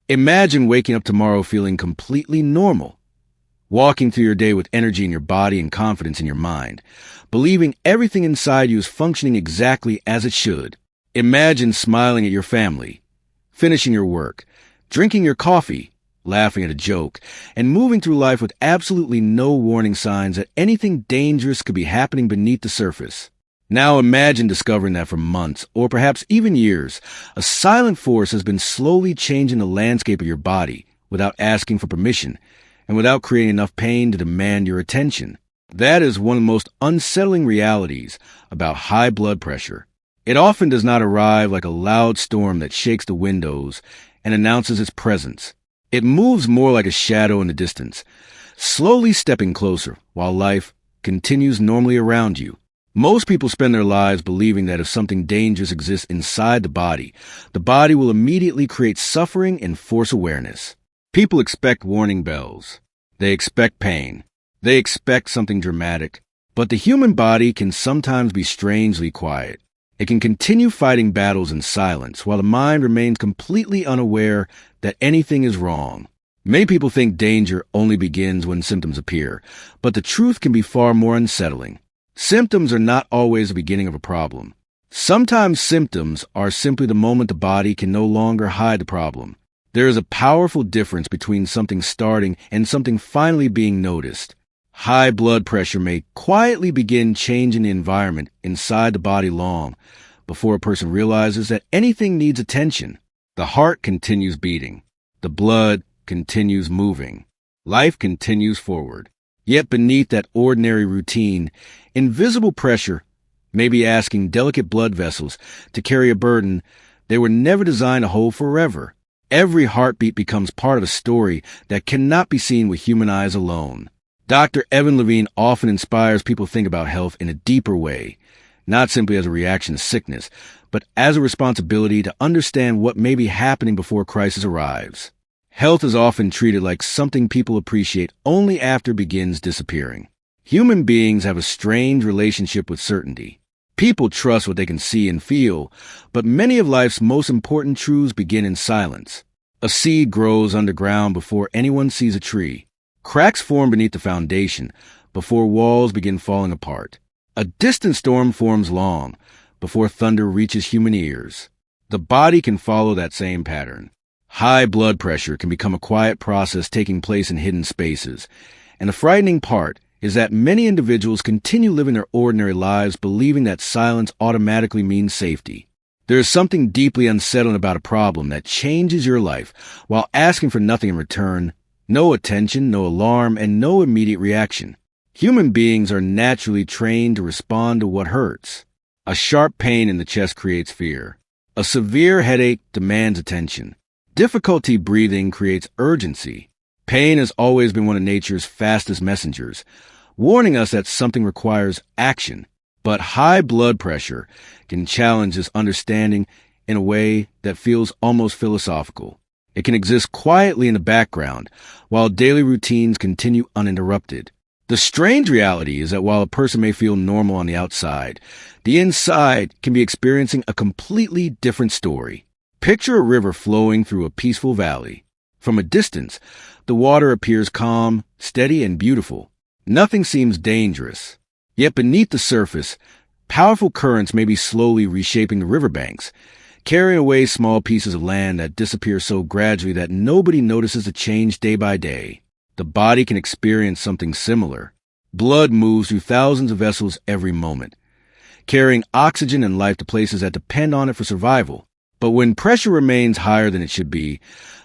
Imagine waking up tomorrow feeling completely normal, walking through your day with energy in your body and confidence in your mind, believing everything inside you is functioning exactly as it should. Imagine smiling at your family, finishing your work, drinking your coffee, laughing at a joke, and moving through life with absolutely no warning signs that anything dangerous could be happening beneath the surface. Now imagine discovering that for months, or perhaps even years, a silent force has been slowly changing the landscape of your body without asking for permission and without creating enough pain to demand your attention. That is one of the most unsettling realities about high blood pressure. It often does not arrive like a loud storm that shakes the windows and announces its presence. It moves more like a shadow in the distance, slowly stepping closer while life continues normally around you. Most people spend their lives believing that if something dangerous exists inside the body will immediately create suffering and force awareness. People expect warning bells. They expect pain. They expect something dramatic. But the human body can sometimes be strangely quiet. It can continue fighting battles in silence while the mind remains completely unaware that anything is wrong. Many people think danger only begins when symptoms appear, but the truth can be far more unsettling. Symptoms are not always the beginning of a problem. Sometimes symptoms are simply the moment the body can no longer hide the problem. There is a powerful difference between something starting and something finally being noticed. High blood pressure may quietly begin changing the environment inside the body long before a person realizes that anything needs attention. The heart continues beating. The blood continues moving. Life continues forward. Yet beneath that ordinary routine, invisible pressure may be asking delicate blood vessels to carry a burden they were never designed to hold forever. Every heartbeat becomes part of a story that cannot be seen with human eyes alone. Dr. Evan Levine often inspires people to think about health in a deeper way, not simply as a reaction to sickness, but as a responsibility to understand what may be happening before a crisis arrives. Health is often treated like something people appreciate only after it begins disappearing. Human beings have a strange relationship with certainty. People trust what they can see and feel, but many of life's most important truths begin in silence. A seed grows underground before anyone sees a tree. Cracks form beneath the foundation before walls begin falling apart. A distant storm forms long before thunder reaches human ears. The body can follow that same pattern. High blood pressure can become a quiet process taking place in hidden spaces, and the frightening part is that many individuals continue living their ordinary lives believing that silence automatically means safety. There is something deeply unsettling about a problem that changes your life while asking for nothing in return, no attention, no alarm, and no immediate reaction. Human beings are naturally trained to respond to what hurts. A sharp pain in the chest creates fear. A severe headache demands attention. Difficulty breathing creates urgency. Pain has always been one of nature's fastest messengers, warning us that something requires action. But high blood pressure can challenge this understanding in a way that feels almost philosophical. It can exist quietly in the background while daily routines continue uninterrupted. The strange reality is that while a person may feel normal on the outside, the inside can be experiencing a completely different story. Picture a river flowing through a peaceful valley. From a distance, the water appears calm, steady, and beautiful. Nothing seems dangerous. Yet beneath the surface, powerful currents may be slowly reshaping the riverbanks, carrying away small pieces of land that disappear so gradually that nobody notices the change day by day. The body can experience something similar. Blood moves through thousands of vessels every moment, carrying oxygen and life to places that depend on it for survival. But when pressure remains higher than it should be,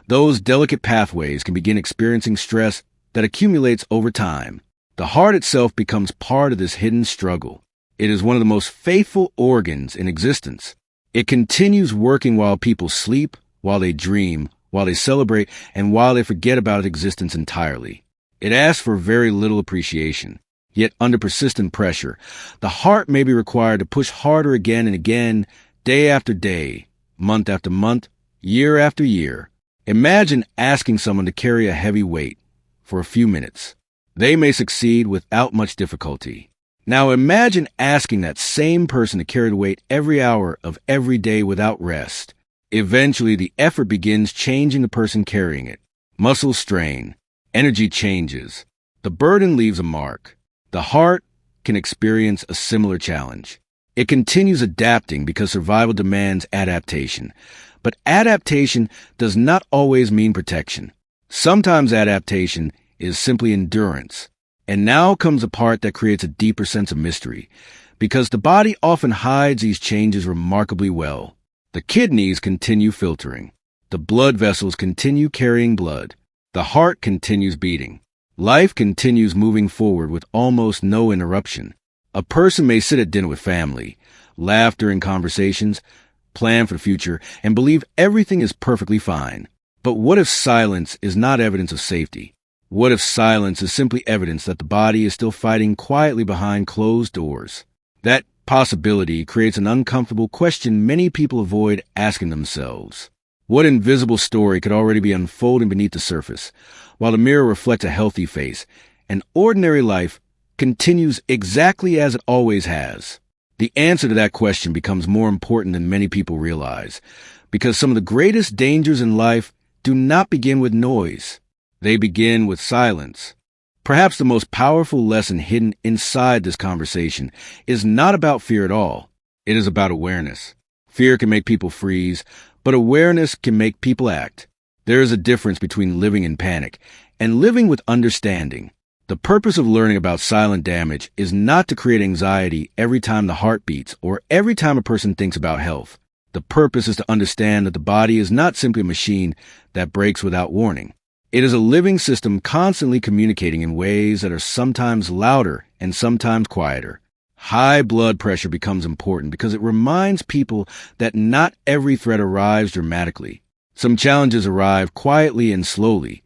those delicate pathways can begin experiencing stress that accumulates over time. The heart itself becomes part of this hidden struggle. It is one of the most faithful organs in existence. It continues working while people sleep, while they dream, while they celebrate, and while they forget about its existence entirely. It asks for very little appreciation. Yet under persistent pressure, the heart may be required to push harder again and again, day after day, month after month, year after year. Imagine asking someone to carry a heavy weight for a few minutes. They may succeed without much difficulty. Now imagine asking that same person to carry the weight every hour of every day without rest. Eventually, the effort begins changing the person carrying it. Muscles strain. Energy changes. The burden leaves a mark. The heart can experience a similar challenge. It continues adapting because survival demands adaptation. But adaptation does not always mean protection. Sometimes adaptation is simply endurance. And now comes a part that creates a deeper sense of mystery, because the body often hides these changes remarkably well. The kidneys continue filtering. The blood vessels continue carrying blood. The heart continues beating. Life continues moving forward with almost no interruption. A person may sit at dinner with family, laugh during conversations, plan for the future, and believe everything is perfectly fine. But what if silence is not evidence of safety? What if silence is simply evidence that the body is still fighting quietly behind closed doors? That possibility creates an uncomfortable question many people avoid asking themselves. What invisible story could already be unfolding beneath the surface, while the mirror reflects a healthy face? An ordinary life continues exactly as it always has. The answer to that question becomes more important than many people realize, because some of the greatest dangers in life do not begin with noise. They begin with silence. Perhaps the most powerful lesson hidden inside this conversation is not about fear at all. It is about awareness. Fear can make people freeze, but awareness can make people act. There is a difference between living in panic and living with understanding. The purpose of learning about silent damage is not to create anxiety every time the heart beats or every time a person thinks about health. The purpose is to understand that the body is not simply a machine that breaks without warning. It is a living system constantly communicating in ways that are sometimes louder and sometimes quieter. High blood pressure becomes important because it reminds people that not every threat arrives dramatically. Some challenges arrive quietly and slowly,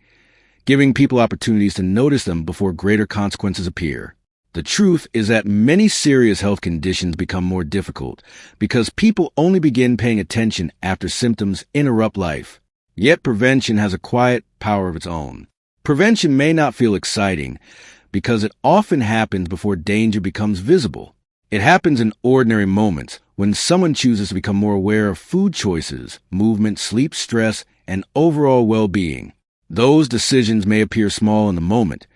giving people opportunities to notice them before greater consequences appear. The truth is that many serious health conditions become more difficult because people only begin paying attention after symptoms interrupt life. Yet prevention has a quiet power of its own. Prevention may not feel exciting because it often happens before danger becomes visible. It happens in ordinary moments when someone chooses to become more aware of food choices, movement, sleep, stress, and overall well-being. Those decisions may appear small in the moment,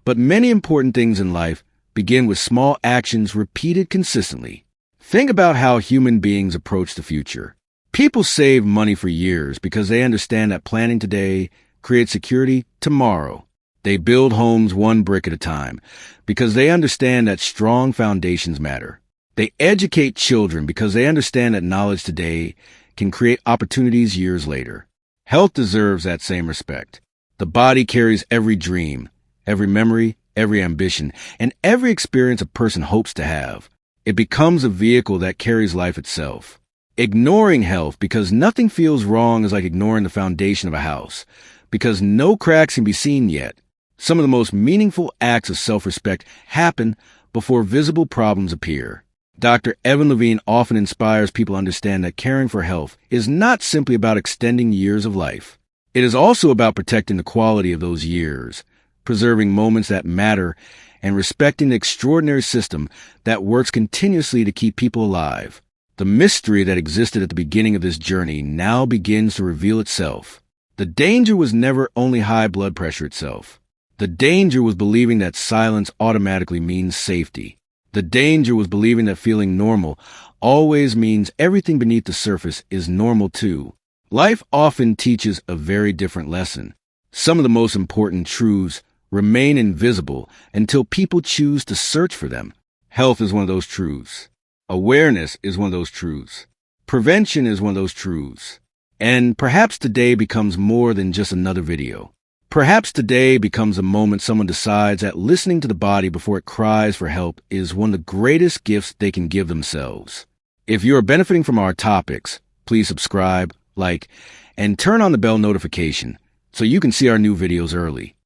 but many important things in life begin with small actions repeated consistently. Think about how human beings approach the future. People save money for years because they understand that planning today creates security tomorrow. They build homes one brick at a time because they understand that strong foundations matter. They educate children because they understand that knowledge today can create opportunities years later. Health deserves that same respect. The body carries every dream, every memory, every ambition, and every experience a person hopes to have. It becomes a vehicle that carries life itself. Ignoring health because nothing feels wrong is like ignoring the foundation of a house, because no cracks can be seen yet. Some of the most meaningful acts of self-respect happen before visible problems appear. Dr. Evan Levine often inspires people to understand that caring for health is not simply about extending years of life. It is also about protecting the quality of those years, preserving moments that matter, and respecting the extraordinary system that works continuously to keep people alive. The mystery that existed at the beginning of this journey now begins to reveal itself. The danger was never only high blood pressure itself. The danger was believing that silence automatically means safety. The danger was believing that feeling normal always means everything beneath the surface is normal too. Life often teaches a very different lesson. Some of the most important truths remain invisible until people choose to search for them. Health is one of those truths. Awareness is one of those truths. Prevention is one of those truths. And perhaps today becomes more than just another video. Perhaps today becomes a moment someone decides that listening to the body before it cries for help is one of the greatest gifts they can give themselves. If you are benefiting from our topics, please subscribe, like, and turn on the bell notification so you can see our new videos early.